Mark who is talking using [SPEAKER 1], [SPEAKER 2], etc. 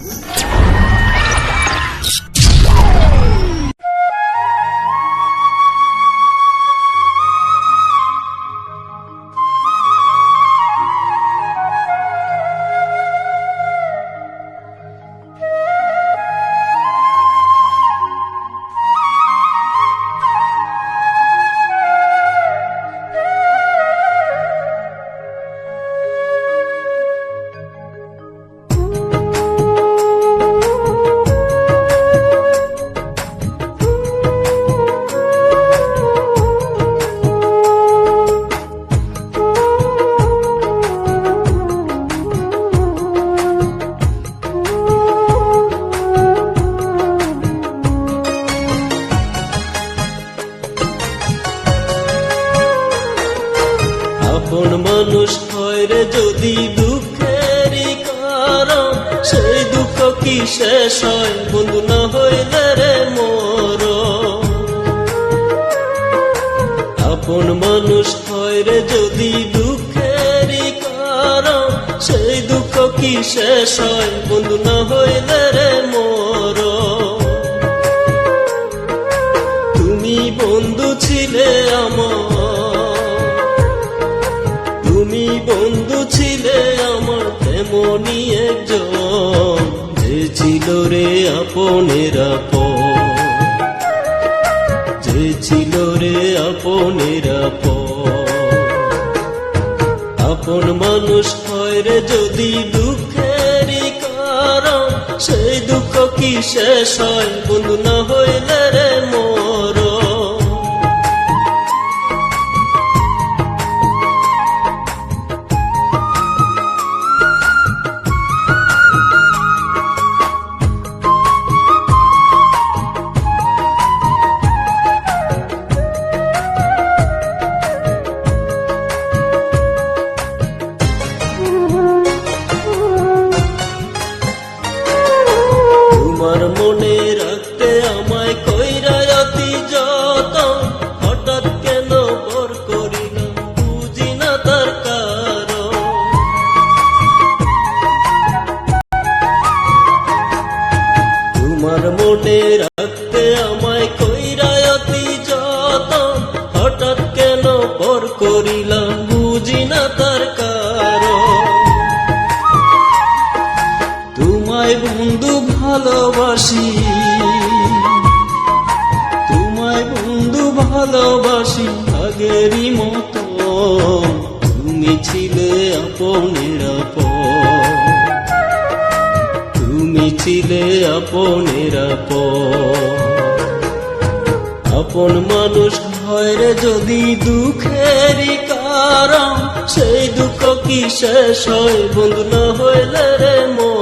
[SPEAKER 1] আপন মানুষ হয় রে যদি দুঃখেরই কারণ, সেই দুঃখ কি শেষ হয় বন্ধু না হইলে রে মোর। আপন মানুষ হয় রে যদি দুঃখেরই কারণ, সেই দুঃখ কি শেষ হয় বন্ধু না হইলে রে মোর। তুমি বন্ধু ছিলে আমার, তুমি বন্ধু ছিলে আমার তেমনি একজন, যে ছিল রে আপনের আপন, যে ছিল রে আপনের আপন। আপন মানুষ হয় রে যদি দুঃখেরই কারণ, সেই দুঃখ কি শেষ হয় বন্ধু না হইলে রে মোর। তোমার মনে রাখতে আমায় কইরা অতি যতন, হঠাৎ কেন পর করিলাম বুঝি না তার কারণ। তোমার মনে রাখতে আমায় কইরা অতি যতন, হঠাৎ কেন পর করিলাম বুঝি না তার কারণ। তোমায় বন্ধু ভালোবাসি, তোমায় বন্ধু ভালোবাসি আগেরই মতো, তুমি ছিলে আপনের আপন, তুমি ছিলে আপনের আপন। আপন মানুষ হয় রে যদি দুঃখেরই কারণ, সেই দুঃখ কি শেষ হয় বন্ধু না হইলে রে মোর।